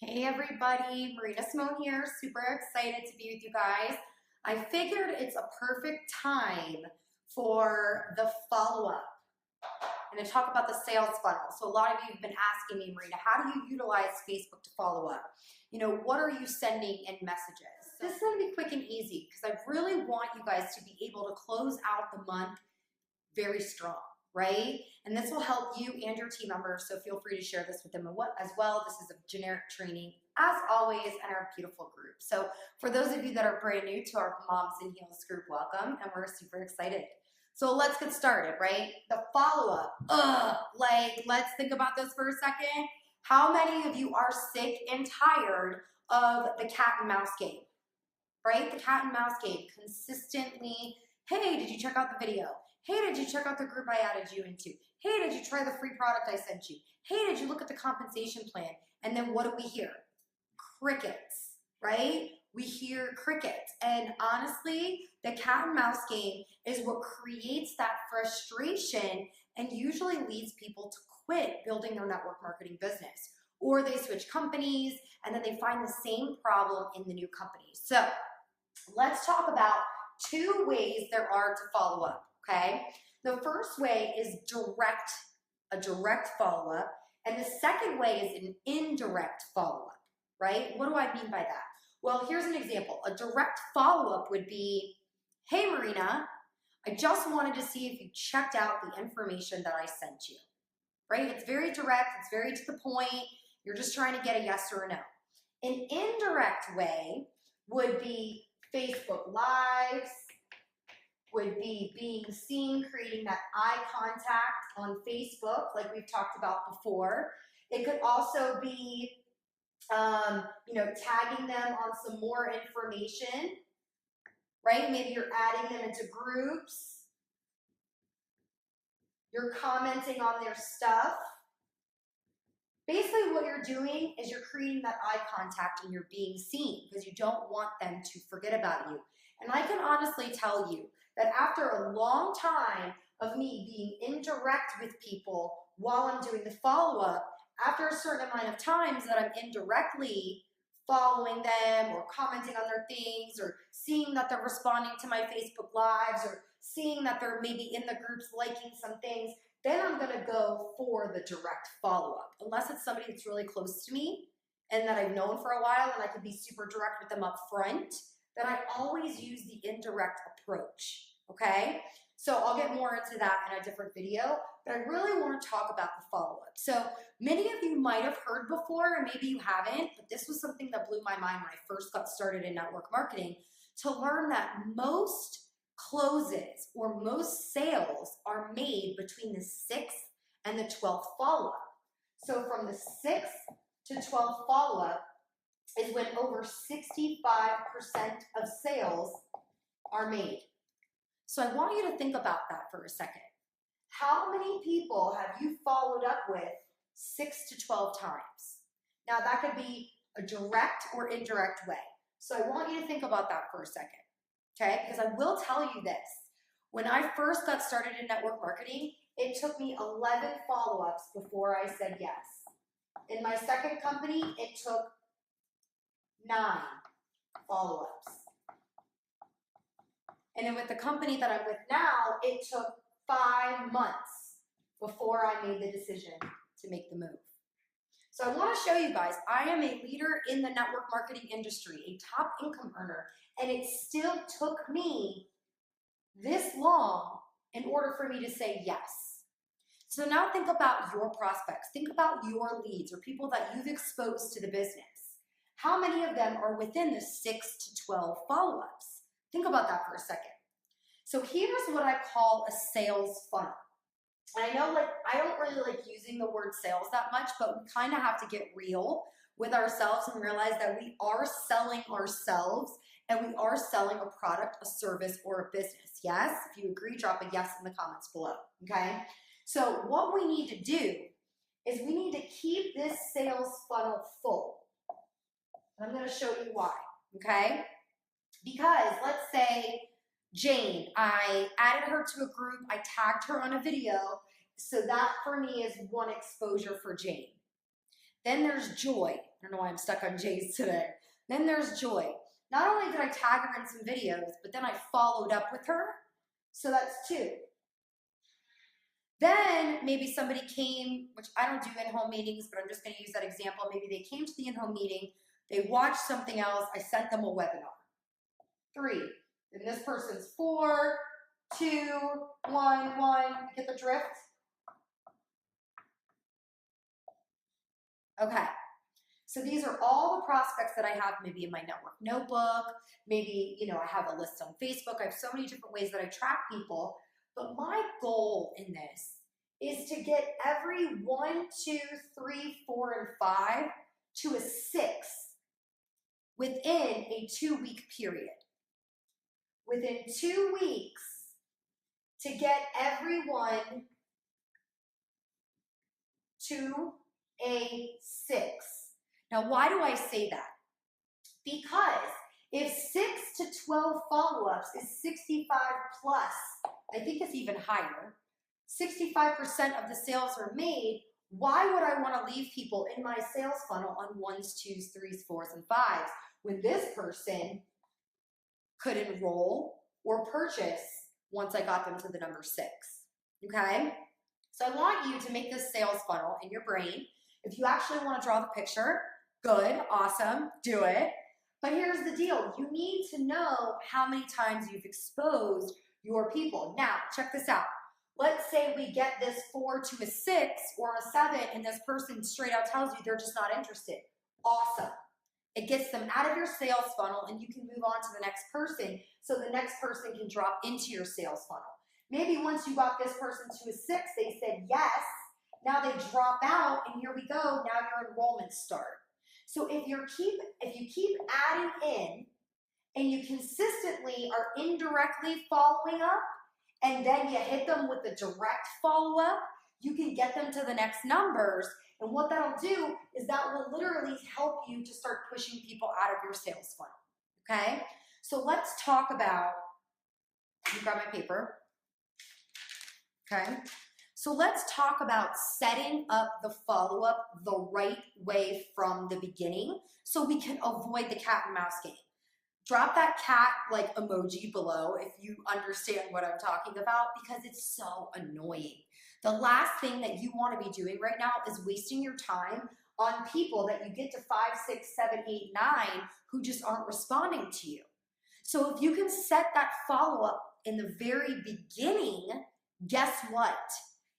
Hey everybody, Marina Simone here, super excited to be with you guys. I figured it's a perfect time for the follow-up and to talk about the sales funnel. So a lot of you have been asking me, Marina, how do you utilize Facebook to follow up? What are you sending in messages? So this is gonna be quick and easy because I really want you guys to be able to close out the month very strong, right? And this will help you and your team members, so feel free to share this with them as well. This is a generic training, as always, in our beautiful group. So for those of you that are brand new to our Moms in Heels group, welcome, and we're super excited. So let's get started, right? The follow-up, let's think about this for a second. How many of you are sick and tired of the cat and mouse game, right? The cat and mouse game, consistently, hey, did you check out the video? Hey, did you check out the group I added you into? Hey, did you try the free product I sent you? Hey, did you look at the compensation plan? And then what do we hear? Crickets, right? We hear crickets. And honestly, the cat and mouse game is what creates that frustration and usually leads people to quit building their network marketing business. Or they switch companies and then they find the same problem in the new company. So let's talk about two ways there are to follow up. Okay, the first way is a direct follow-up, and the second way is an indirect follow-up, right? What do I mean by that? Well, here's an example. A direct follow-up would be, hey Marina, I just wanted to see if you checked out the information that I sent you, right? It's very direct, it's very to the point, you're just trying to get a yes or a no. An indirect way would be Facebook Lives, would be being seen, creating that eye contact on Facebook, like we've talked about before. It could also be, tagging them on some more information, right? Maybe you're adding them into groups. You're commenting on their stuff. Basically what you're doing is you're creating that eye contact and you're being seen because you don't want them to forget about you. And I can honestly tell you that after a long time of me being indirect with people while I'm doing the follow-up, after a certain amount of times that I'm indirectly following them or commenting on their things or seeing that they're responding to my Facebook Lives or seeing that they're maybe in the groups liking some things, then I'm gonna go for the direct follow-up. Unless it's somebody that's really close to me and that I've known for a while and I can be super direct with them up front, then I always use the indirect approach, okay? So I'll get more into that in a different video, but I really want to talk about the follow-up. So many of you might have heard before, and maybe you haven't, but this was something that blew my mind when I first got started in network marketing, to learn that most closes or most sales are made between the 6th and the 12th follow-up. So from the 6th to 12th follow-up is when over 65% of sales are made. So I want you to think about that for a second. How many people have you followed up with 6 to 12 times? Now that could be a direct or indirect way. So I want you to think about that for a second, okay? Because I will tell you this. When I first got started in network marketing, it took me 11 follow-ups before I said yes. In my second company, it took 9 follow-ups. And then with the company that I'm with now, it took 5 months before I made the decision to make the move. So I want to show you guys, I am a leader in the network marketing industry, a top income earner, and it still took me this long in order for me to say yes. So now think about your prospects. Think about your leads or people that you've exposed to the business. How many of them are within the 6 to 12 follow-ups? Think about that for a second. So here's what I call a sales funnel. And I know I don't really like using the word sales that much, but we kind of have to get real with ourselves and realize that we are selling ourselves and we are selling a product, a service, or a business. Yes? If you agree, drop a yes in the comments below, okay? So what we need to do is we need to keep this sales funnel full. And I'm going to show you why, okay? Because let's say Jane, I added her to a group, I tagged her on a video, so that for me is one exposure for Jane. Then there's joy. I don't know why I'm stuck on J's today. Then there's joy. Not only did I tag her in some videos, but then I followed up with her. So that's 2. Then maybe somebody came, which I don't do in-home meetings, but I'm just going to use that example. Maybe they came to the in-home meeting, they watched something else, I sent them a webinar. 3. And this person's 4, 2, 1, 1. Get the drift? Okay. So these are all the prospects that I have maybe in my network notebook. Maybe, I have a list on Facebook. I have so many different ways that I track people. But my goal in this is to get every 1, 2, 3, 4, and 5 to a 6 within a 2-week period. Within 2 weeks, to get everyone to a 6. Now, why do I say that? Because if 6 to 12 follow-ups is 65 plus, I think it's even higher, 65% of the sales are made, why would I want to leave people in my sales funnel on 1s, 2s, 3s, 4s, and 5s when this person could enroll or purchase once I got them to the number 6, okay? So I want you to make this sales funnel in your brain. If you actually want to draw the picture, good, awesome, do it. But here's the deal. You need to know how many times you've exposed your people. Now, check this out. Let's say we get this 4 to a 6 or a 7 and this person straight out tells you they're just not interested. Awesome. It gets them out of your sales funnel and you can move on to the next person so the next person can drop into your sales funnel. Maybe once you got this person to a 6, they said yes. Now they drop out and here we go. Now your enrollments start. So if you keep adding in and you consistently are indirectly following up and then you hit them with the direct follow-up, you can get them to the next numbers. And what that'll do is that will literally help you to start pushing people out of your sales funnel, okay? So let's talk about, you grab my paper, okay? So let's talk about setting up the follow-up the right way from the beginning so we can avoid the cat and mouse game. Drop that cat like emoji below if you understand what I'm talking about because it's so annoying. The last thing that you want to be doing right now is wasting your time on people that you get to 5, 6, 7, 8, 9 who just aren't responding to you. So if you can set that follow-up in the very beginning, guess what?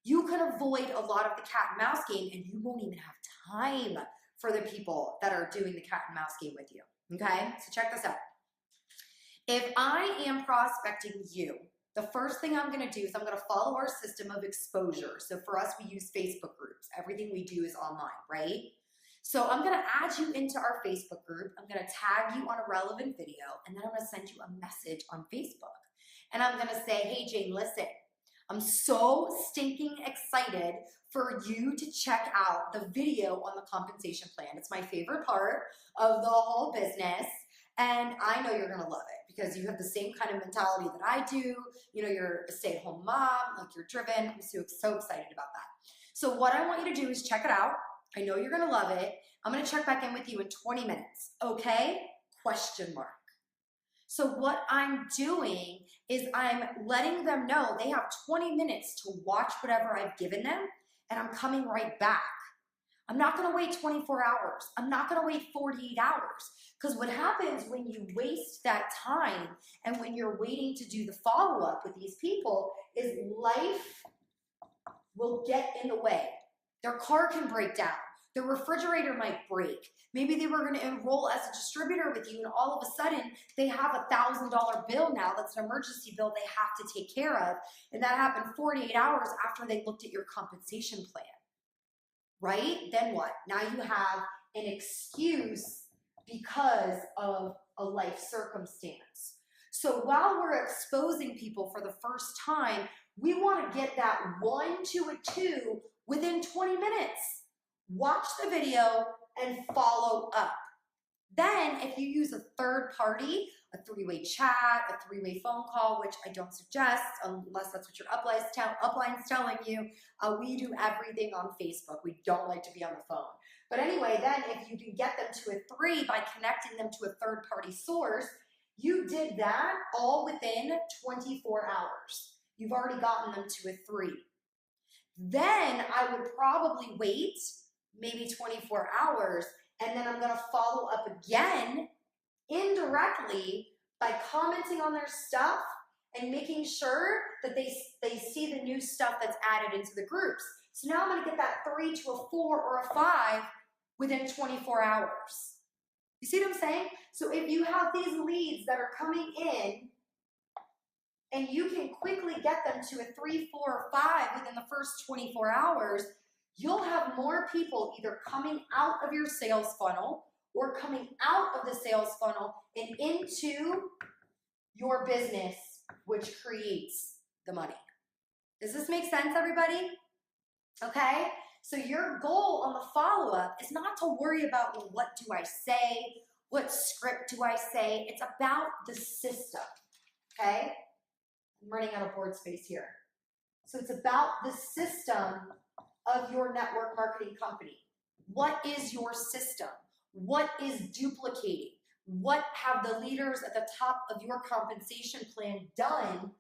You can avoid a lot of the cat and mouse game and you won't even have time for the people that are doing the cat and mouse game with you, okay? So check this out. If I am prospecting you, the first thing I'm gonna do is I'm gonna follow our system of exposure. So for us, we use Facebook groups. Everything we do is online, right? So I'm gonna add you into our Facebook group. I'm gonna tag you on a relevant video, and then I'm gonna send you a message on Facebook. And I'm gonna say, hey Jane, listen, I'm so stinking excited for you to check out the video on the compensation plan. It's my favorite part of the whole business. And I know you're gonna love it because you have the same kind of mentality that I do. You know, you're a stay-at-home mom, like you're driven. I'm so excited about that. So what I want you to do is check it out. I know you're gonna love it. I'm gonna check back in with you in 20 minutes, okay? Question mark. So what I'm doing is I'm letting them know they have 20 minutes to watch whatever I've given them, and I'm coming right back. I'm not gonna wait 24 hours. I'm not gonna wait 48 hours. Because what happens when you waste that time and when you're waiting to do the follow-up with these people is life will get in the way. Their car can break down. Their refrigerator might break. Maybe they were going to enroll as a distributor with you and all of a sudden they have a $1,000 bill now that's an emergency bill they have to take care of. And that happened 48 hours after they looked at your compensation plan. Right? Then what? Now you have an excuse because of a life circumstance. So while we're exposing people for the first time, we want to get that 1 to a 2 within 20 minutes. Watch the video and follow up. Then if you use a third party, a 3-way chat, a 3-way phone call, which I don't suggest unless that's what your upline's telling you, we do everything on Facebook. We don't like to be on the phone. But anyway, then if you can get them to a 3 by connecting them to a third-party source, you did that all within 24 hours. You've already gotten them to a 3. Then I would probably wait maybe 24 hours, and then I'm gonna follow up again indirectly by commenting on their stuff and making sure that they see the new stuff that's added into the groups. So now I'm gonna get that 3 to a 4 or a 5 within 24 hours. You see what I'm saying? So if you have these leads that are coming in and you can quickly get them to a 3, 4, or 5 within the first 24 hours, you'll have more people either coming out of your sales funnel or coming out of the sales funnel and into your business, which creates the money. Does this make sense, everybody? Okay? So your goal on the follow-up is not to worry about, well, what do I say? What script do I say? It's about the system, okay? I'm running out of board space here. So it's about the system of your network marketing company. What is your system? What is duplicating? What have the leaders at the top of your compensation plan done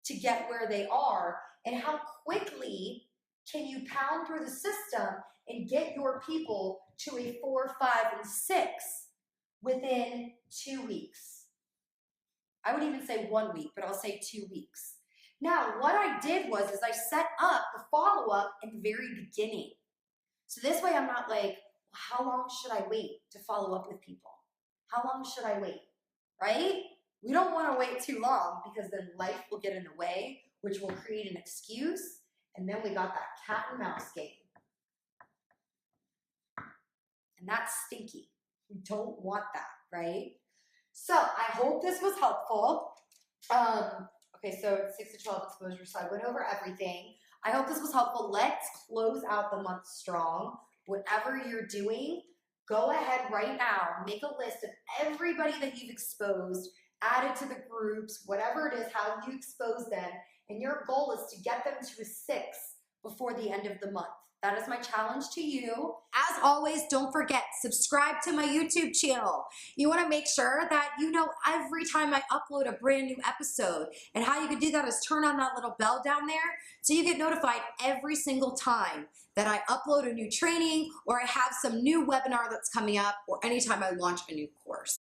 to get where they are? And how quickly can you pound through the system and get your people to a 4, 5, and 6 within 2 weeks? I would even say 1 week, but I'll say 2 weeks. Now, what I did was I set up the follow-up at the very beginning. So this way I'm not like, well, how long should I wait to follow up with people? How long should I wait, right? We don't want to wait too long because then life will get in the way, which will create an excuse. And then we got that cat and mouse game. And that's stinky. We don't want that, right? So I hope this was helpful. Okay, so it's 6 to 12 exposure, so I went over everything. I hope this was helpful. Let's close out the month strong. Whatever you're doing, go ahead right now. Make a list of everybody that you've exposed, add it to the groups, whatever it is, how you expose them. And your goal is to get them to a 6 before the end of the month. That is my challenge to you. As always, don't forget, subscribe to my YouTube channel. You want to make sure that you know every time I upload a brand new episode. And how you can do that is turn on that little bell down there so you get notified every single time that I upload a new training or I have some new webinar that's coming up or anytime I launch a new course.